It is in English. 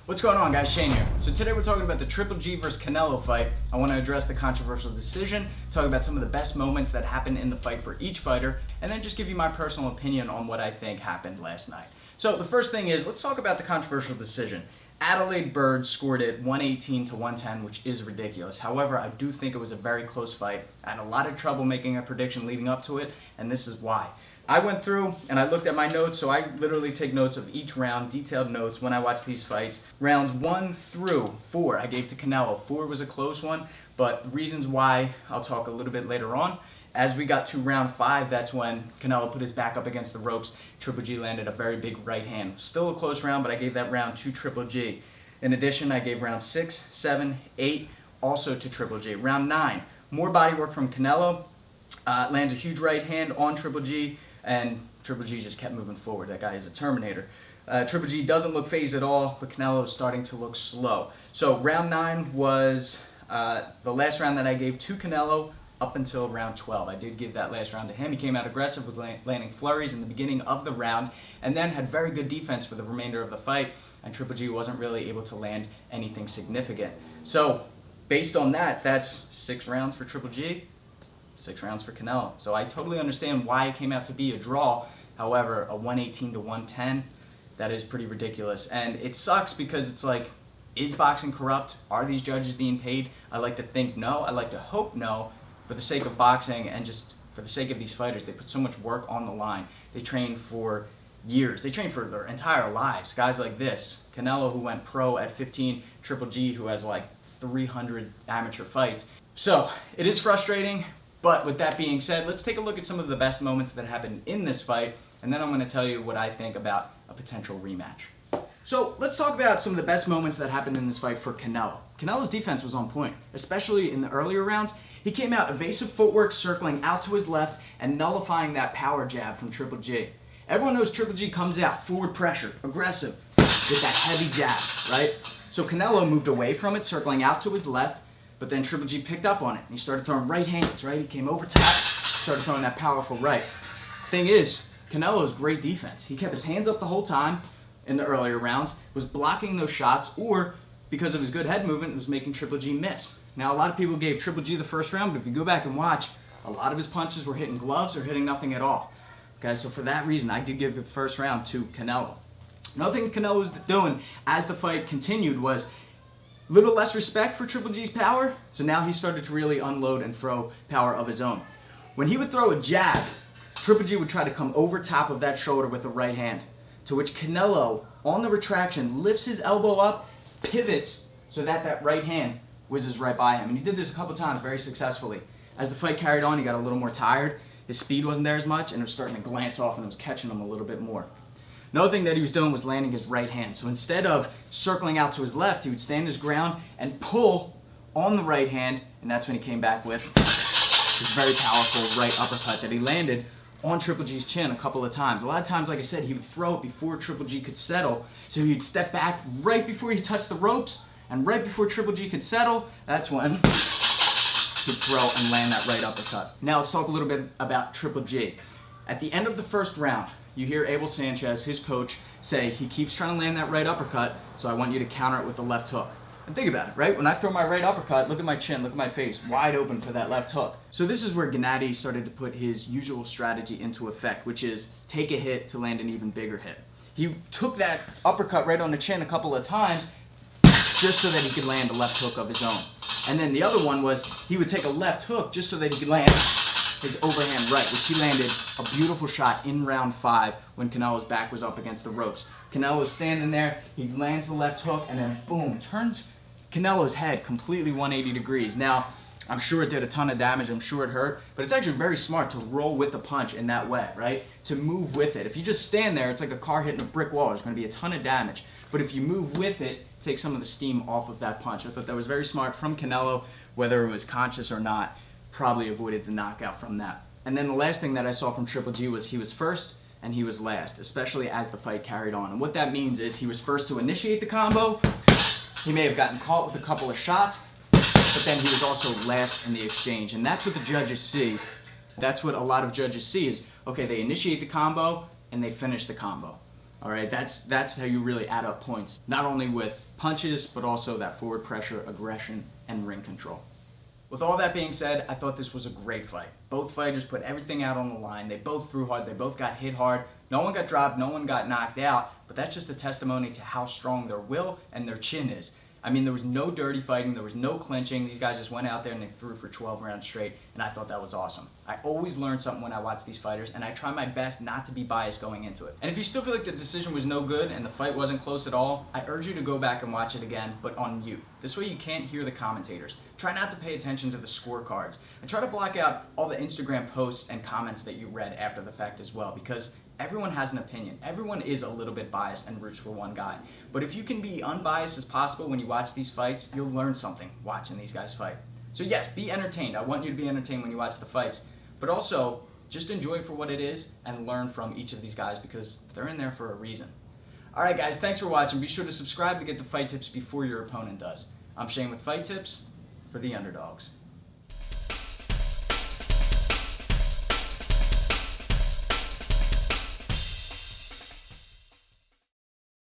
What's going on, guys? Shane here. So today we're talking about the Triple G versus Canelo fight. I want to address the controversial decision, talk about some of the best moments that happened in the fight for each fighter, and then just give you my personal opinion on what I think happened last night. So the first thing is, let's talk about the controversial decision. Adelaide Bird scored it 118 to 110, which is ridiculous. However, I do think it was a very close fight. I had a lot of trouble making a prediction leading up to it, and this is why. I went through and I looked at my notes, so I literally take notes of each round, detailed notes when I watch these fights. Rounds 1 through 4 I gave to Canelo. 4 was a close one, but reasons why I'll talk a little bit later on. As we got to round 5, that's when Canelo put his back up against the ropes. Triple G landed a very big right hand. Still a close round, but I gave that round to Triple G. In addition, I gave round 6, 7, 8 also to Triple G. Round 9, more body work from Canelo. Lands a huge right hand on Triple G. And Triple G just kept moving forward. That guy is a Terminator. Triple G doesn't look phased at all, but Canelo is starting to look slow. So round 9 was the last round that I gave to Canelo up until round 12. I did give that last round to him. He came out aggressive with landing flurries in the beginning of the round, and then had very good defense for the remainder of the fight, and Triple G wasn't really able to land anything significant. So based on that, that's 6 rounds for Triple G. 6 rounds for Canelo. So I totally understand why it came out to be a draw. However, a 118 to 110, that is pretty ridiculous. And it sucks because it's like, is boxing corrupt? Are these judges being paid? I like to think no. I like to hope no, for the sake of boxing and just for the sake of these fighters. They put so much work on the line. They train for years. They train for their entire lives. Guys like this, Canelo, who went pro at 15, Triple G, who has like 300 amateur fights. So it is frustrating. But with that being said, let's take a look at some of the best moments that happened in this fight, and then I'm going to tell you what I think about a potential rematch. So let's talk about some of the best moments that happened in this fight for Canelo. Canelo's defense was on point, especially in the earlier rounds. He came out evasive footwork, circling out to his left and nullifying that power jab from Triple G. Everyone knows Triple G comes out, forward pressure, aggressive, with that heavy jab, right? So Canelo moved away from it, circling out to his left. But then Triple G picked up on it, and he started throwing right hands, right? He came over top, started throwing that powerful right. Thing is, Canelo's great defense. He kept his hands up the whole time in the earlier rounds, was blocking those shots, or because of his good head movement, was making Triple G miss. Now, a lot of people gave Triple G the first round, but if you go back and watch, a lot of his punches were hitting gloves or hitting nothing at all. Okay, so for that reason, I did give the first round to Canelo. Another thing Canelo was doing as the fight continued was little less respect for Triple G's power, so now he started to really unload and throw power of his own. When he would throw a jab, Triple G would try to come over top of that shoulder with a right hand, to which Canelo, on the retraction, lifts his elbow up, pivots, so that that right hand whizzes right by him. And he did this a couple times very successfully. As the fight carried on, he got a little more tired, his speed wasn't there as much, and it was starting to glance off and it was catching him a little bit more. Another thing that he was doing was landing his right hand. So instead of circling out to his left, he would stand his ground and pull on the right hand, and that's when he came back with his very powerful right uppercut that he landed on Triple G's chin a couple of times. A lot of times, like I said, he would throw it before Triple G could settle, so he'd step back right before he touched the ropes, and right before Triple G could settle, that's when he'd throw and land that right uppercut. Now let's talk a little bit about Triple G. At the end of the first round, you hear Abel Sanchez, his coach, say he keeps trying to land that right uppercut, so I want you to counter it with the left hook. And think about it, right? When I throw my right uppercut, look at my chin, look at my face, wide open for that left hook. So this is where Gennady started to put his usual strategy into effect, which is take a hit to land an even bigger hit. He took that uppercut right on the chin a couple of times just so that he could land a left hook of his own. And then the other one was he would take a left hook just so that he could land his overhand right, which he landed a beautiful shot in round 5 when Canelo's back was up against the ropes. Canelo's standing there, he lands the left hook, and then boom, turns Canelo's head completely 180 degrees. Now, I'm sure it did a ton of damage, I'm sure it hurt, but it's actually very smart to roll with the punch in that way, right? To move with it. If you just stand there, it's like a car hitting a brick wall. There's going to be a ton of damage. But if you move with it, take some of the steam off of that punch. I thought that was very smart from Canelo, whether it was conscious or not. Probably avoided the knockout from that. And then the last thing that I saw from Triple G was he was first and he was last, especially as the fight carried on. And what that means is he was first to initiate the combo. He may have gotten caught with a couple of shots, but then he was also last in the exchange. And that's what the judges see. That's what a lot of judges see is, okay, they initiate the combo and they finish the combo. All right, that's how you really add up points. Not only with punches, but also that forward pressure, aggression, and ring control. With all that being said, I thought this was a great fight. Both fighters put everything out on the line. They both threw hard. They both got hit hard. No one got dropped. No one got knocked out. But that's just a testimony to how strong their will and their chin is. I mean, there was no dirty fighting. There was no clinching. These guys just went out there and they threw for 12 rounds straight, and I thought that was awesome. I always learn something when I watch these fighters, and I try my best not to be biased going into it. And if you still feel like the decision was no good and the fight wasn't close at all, I urge you to go back and watch it again, but on mute. This way you can't hear the commentators. Try not to pay attention to the scorecards, and try to block out all the Instagram posts and comments that you read after the fact as well, because everyone has an opinion. Everyone is a little bit biased and roots for one guy. But if you can be unbiased as possible when you watch these fights, you'll learn something watching these guys fight. So yes, be entertained. I want you to be entertained when you watch the fights. But also, just enjoy it for what it is and learn from each of these guys because they're in there for a reason. Alright guys, thanks for watching. Be sure to subscribe to get the fight tips before your opponent does. I'm Shane with Fight Tips for the underdogs.